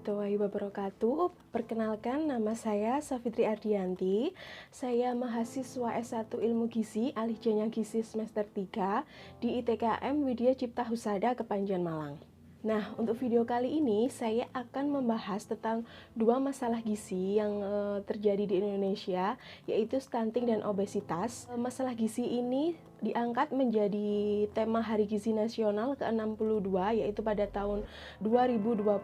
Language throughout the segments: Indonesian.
warahmatullahi wabarakatuh. Perkenalkan, nama saya Safitri Ardianti. Saya mahasiswa S1 Ilmu Gizi, alih jenjang gizi semester 3 di ITKM Widya Cipta Husada, Kepanjen, Malang. Nah, untuk video kali ini saya akan membahas tentang dua masalah gizi yang terjadi di Indonesia, yaitu stunting dan obesitas. Masalah gizi ini diangkat menjadi tema Hari Gizi Nasional ke-62, yaitu pada tahun 2022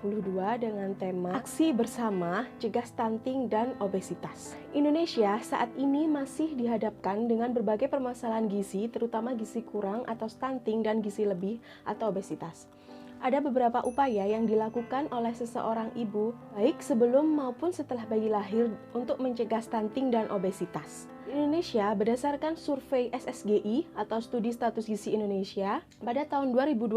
dengan tema Aksi Bersama Cegah Stunting dan Obesitas. Indonesia saat ini masih dihadapkan dengan berbagai permasalahan gizi, terutama gizi kurang atau stunting dan gizi lebih atau obesitas. Ada beberapa upaya yang dilakukan oleh seseorang ibu, baik sebelum maupun setelah bayi lahir, untuk mencegah stunting dan obesitas. Di Indonesia, berdasarkan survei SSGI atau Studi Status Gizi Indonesia, pada tahun 2021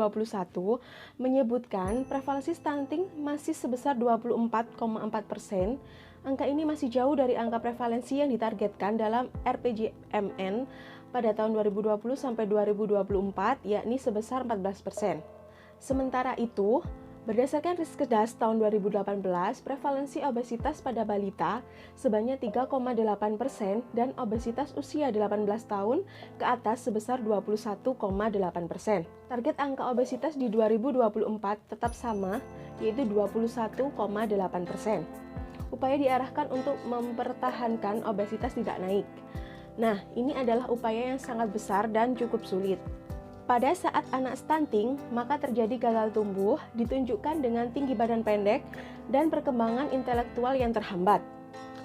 menyebutkan prevalensi stunting masih sebesar 24,4%. Angka ini masih jauh dari angka prevalensi yang ditargetkan dalam RPJMN pada tahun 2020 sampai 2024, yakni sebesar 14%. Sementara itu, berdasarkan Riskedas tahun 2018, prevalensi obesitas pada balita sebanyak 3,8% dan obesitas usia 18 tahun ke atas sebesar 21,8%. Target angka obesitas di 2024 tetap sama, yaitu 21,8%. Upaya diarahkan untuk mempertahankan obesitas tidak naik. Nah, ini adalah upaya yang sangat besar dan cukup sulit. Pada saat anak stunting, maka terjadi gagal tumbuh, ditunjukkan dengan tinggi badan pendek dan perkembangan intelektual yang terhambat.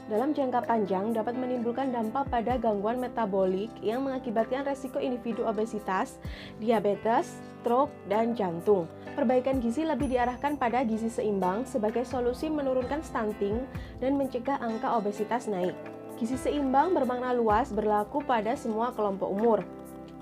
Dalam jangka panjang dapat menimbulkan dampak pada gangguan metabolik yang mengakibatkan resiko individu obesitas, diabetes, stroke, dan jantung. Perbaikan gizi lebih diarahkan pada gizi seimbang sebagai solusi menurunkan stunting dan mencegah angka obesitas naik. Gizi seimbang bermakna luas berlaku pada semua kelompok umur.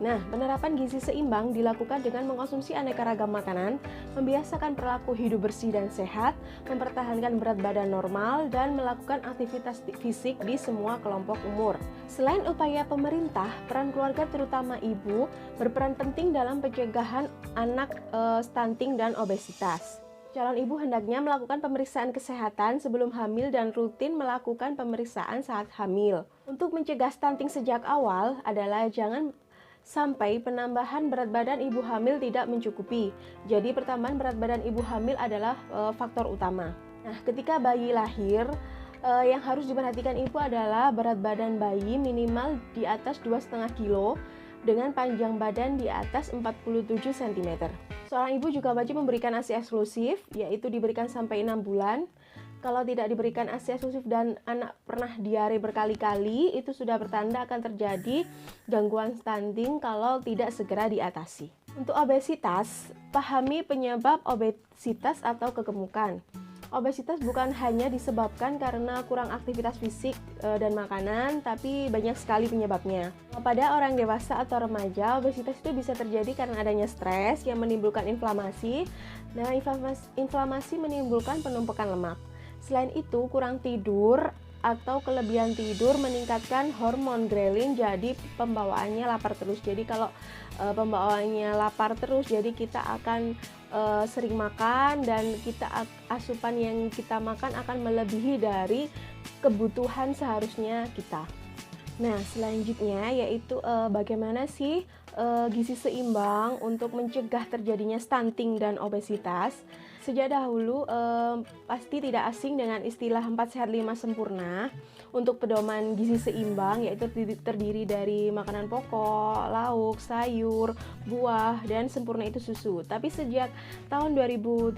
Nah, penerapan gizi seimbang dilakukan dengan mengkonsumsi aneka ragam makanan, membiasakan perilaku hidup bersih dan sehat, mempertahankan berat badan normal, dan melakukan aktivitas fisik di semua kelompok umur. Selain upaya pemerintah, peran keluarga terutama ibu berperan penting dalam pencegahan anak stunting dan obesitas. Calon ibu hendaknya melakukan pemeriksaan kesehatan sebelum hamil dan rutin melakukan pemeriksaan saat hamil. Untuk mencegah stunting sejak awal adalah jangan sampai penambahan berat badan ibu hamil tidak mencukupi. Jadi pertambahan berat badan ibu hamil adalah faktor utama. Nah, ketika bayi lahir, yang harus diperhatikan ibu adalah berat badan bayi minimal di atas 2,5 kg dengan panjang badan di atas 47 cm. Seorang ibu juga wajib memberikan ASI eksklusif, yaitu diberikan sampai 6 bulan. Kalau tidak diberikan ASI eksklusif dan anak pernah diare berkali-kali, itu sudah bertanda akan terjadi gangguan stunting kalau tidak segera diatasi. Untuk obesitas, pahami penyebab obesitas atau kegemukan. Obesitas bukan hanya disebabkan karena kurang aktivitas fisik dan makanan, tapi banyak sekali penyebabnya. Pada orang dewasa atau remaja, obesitas itu bisa terjadi karena adanya stres yang menimbulkan inflamasi. Nah, inflamasi menimbulkan penumpukan lemak. Selain itu, kurang tidur atau kelebihan tidur meningkatkan hormon grelin, jadi pembawaannya lapar terus. Jadi kalau pembawaannya lapar terus, jadi kita akan sering makan dan asupan yang kita makan akan melebihi dari kebutuhan seharusnya kita. Nah, selanjutnya yaitu bagaimana sih gizi seimbang untuk mencegah terjadinya stunting dan obesitas. Sejak dahulu pasti tidak asing dengan istilah 4 sehat 5 sempurna. Untuk pedoman gizi seimbang yaitu terdiri dari makanan pokok, lauk, sayur, buah, dan sempurna itu susu. Tapi sejak tahun 2017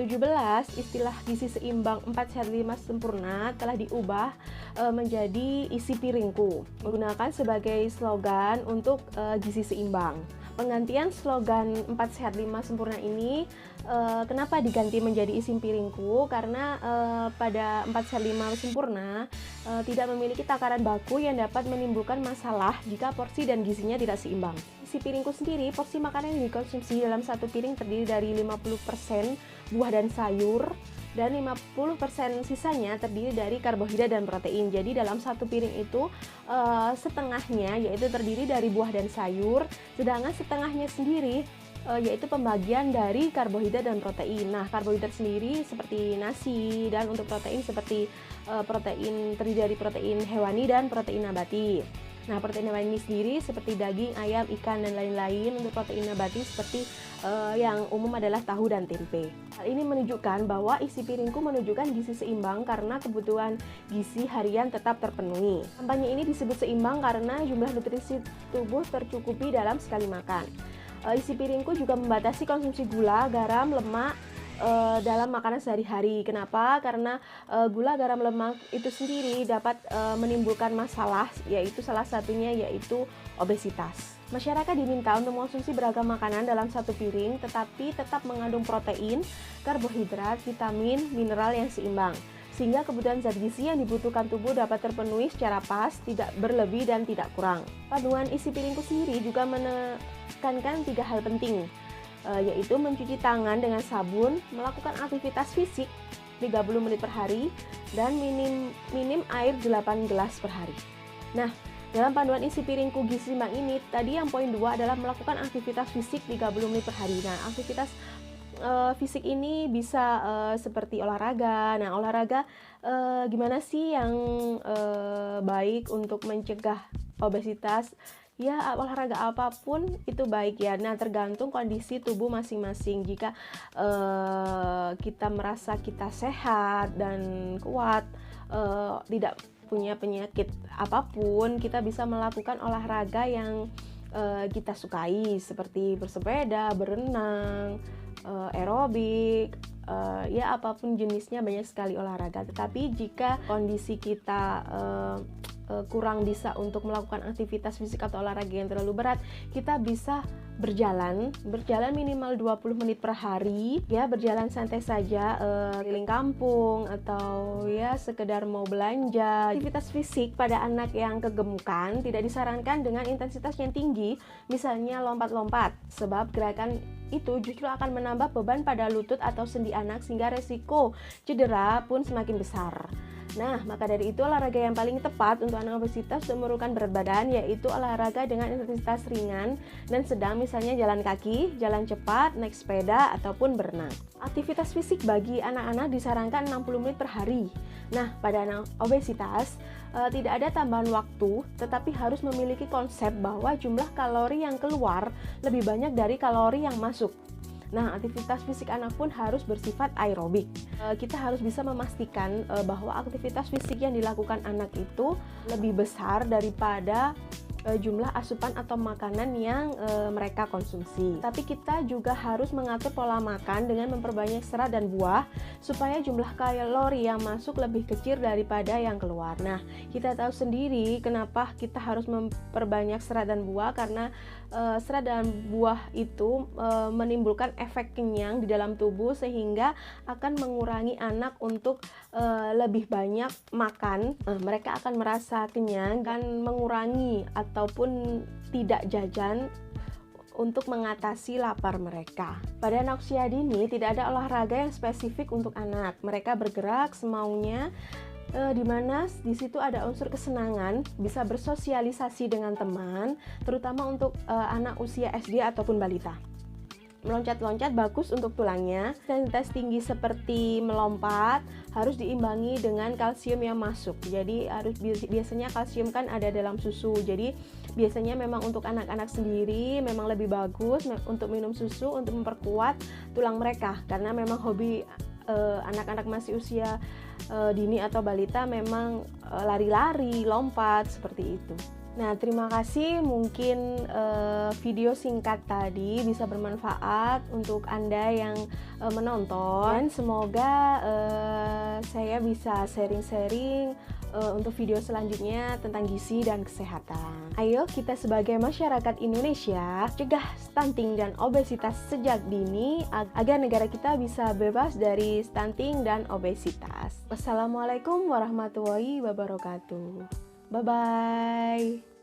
istilah gizi seimbang 4 sehat 5 sempurna telah diubah menjadi isi piringku, menggunakan sebagai slogan untuk gizi seimbang. Penggantian slogan 4 sehat 5 sempurna ini kenapa diganti menjadi isi piringku? Karena pada 4 sehat 5 sempurna tidak memiliki takaran baku yang dapat menimbulkan masalah jika porsi dan gizinya tidak seimbang. Isi piringku sendiri, porsi makanan yang dikonsumsi dalam satu piring terdiri dari 50% buah dan sayur, dan 50% sisanya terdiri dari karbohidrat dan protein. Jadi dalam satu piring itu setengahnya yaitu terdiri dari buah dan sayur, sedangkan setengahnya sendiri yaitu pembagian dari karbohidrat dan protein. Nah, karbohidrat sendiri seperti nasi, dan untuk protein seperti protein terdiri dari protein hewani dan protein nabati. Nah, protein hewani ini sendiri seperti daging, ayam, ikan, dan lain-lain. Untuk protein nabati seperti yang umum adalah tahu dan tempe. Hal ini menunjukkan bahwa isi piringku menunjukkan gizi seimbang karena kebutuhan gizi harian tetap terpenuhi. Kampanye ini disebut seimbang karena jumlah nutrisi tubuh tercukupi dalam sekali makan. Isi piringku juga membatasi konsumsi gula, garam, lemak dalam makanan sehari-hari. Kenapa? Karena gula, garam, lemak itu sendiri dapat menimbulkan masalah, yaitu salah satunya yaitu obesitas. Masyarakat diminta untuk mengonsumsi beragam makanan dalam satu piring, tetapi tetap mengandung protein, karbohidrat, vitamin, mineral yang seimbang, sehingga kebutuhan zat gizi yang dibutuhkan tubuh dapat terpenuhi secara pas, tidak berlebih dan tidak kurang. Panduan isi piringku sendiri juga menekankan 3 hal penting, yaitu mencuci tangan dengan sabun, melakukan aktivitas fisik 30 menit per hari, dan minim air 8 gelas per hari. Nah, dalam panduan isi piringku gizi seimbang ini, tadi yang poin 2 adalah melakukan aktivitas fisik 30 menit per hari. Nah, aktivitas fisik ini bisa seperti olahraga. Nah, olahraga gimana sih yang baik untuk mencegah obesitas? Ya, olahraga apapun itu baik ya. Nah, tergantung kondisi tubuh masing-masing. Jika kita merasa kita sehat dan kuat, tidak punya penyakit apapun, kita bisa melakukan olahraga yang kita sukai, seperti bersepeda, berenang, aerobik, ya apapun jenisnya, banyak sekali olahraga. Tetapi jika kondisi kita kurang bisa untuk melakukan aktivitas fisik atau olahraga yang terlalu berat, kita bisa berjalan minimal 20 menit per hari, ya, berjalan santai saja, keliling kampung atau ya sekedar mau belanja. Aktivitas fisik pada anak yang kegemukan tidak disarankan dengan intensitas yang tinggi, misalnya lompat-lompat, sebab gerakan itu justru akan menambah beban pada lutut atau sendi anak sehingga resiko cedera pun semakin besar. Nah, maka dari itu olahraga yang paling tepat untuk anak obesitas untuk menurunkan berat badan yaitu olahraga dengan intensitas ringan dan sedang, misalnya jalan kaki, jalan cepat, naik sepeda, ataupun berenang. Aktivitas fisik bagi anak-anak disarankan 60 menit per hari. Nah, pada anak obesitas tidak ada tambahan waktu, tetapi harus memiliki konsep bahwa jumlah kalori yang keluar lebih banyak dari kalori yang masuk. Nah, aktivitas fisik anak pun harus bersifat aerobik. Kita harus bisa memastikan bahwa aktivitas fisik yang dilakukan anak itu lebih besar daripada jumlah asupan atau makanan yang mereka konsumsi. Tapi kita juga harus mengatur pola makan dengan memperbanyak serat dan buah supaya jumlah kalori yang masuk lebih kecil daripada yang keluar. Nah, kita tahu sendiri kenapa kita harus memperbanyak serat dan buah, karena serat dan buah itu menimbulkan efek kenyang di dalam tubuh sehingga akan mengurangi anak untuk lebih banyak makan. Mereka akan merasa kenyang dan mengurangi ataupun tidak jajan untuk mengatasi lapar mereka. Pada anak usia dini tidak ada olahraga yang spesifik untuk anak. Mereka bergerak semaunya, di mana di situ ada unsur kesenangan, bisa bersosialisasi dengan teman, terutama untuk anak usia SD ataupun balita. Meloncat-loncat bagus untuk tulangnya. Intensitas tinggi seperti melompat harus diimbangi dengan kalsium yang masuk. Jadi biasanya kalsium kan ada dalam susu. Jadi biasanya memang untuk anak-anak sendiri memang lebih bagus untuk minum susu untuk memperkuat tulang mereka, karena memang hobi anak-anak masih usia dini atau balita memang lari-lari, lompat, seperti itu. Nah, terima kasih. Mungkin video singkat tadi bisa bermanfaat untuk Anda yang menonton. Dan semoga saya bisa sharing-sharing untuk video selanjutnya tentang gizi dan kesehatan. Ayo kita sebagai masyarakat Indonesia cegah stunting dan obesitas sejak dini agar negara kita bisa bebas dari stunting dan obesitas. Wassalamualaikum warahmatullahi wabarakatuh. Bye-bye.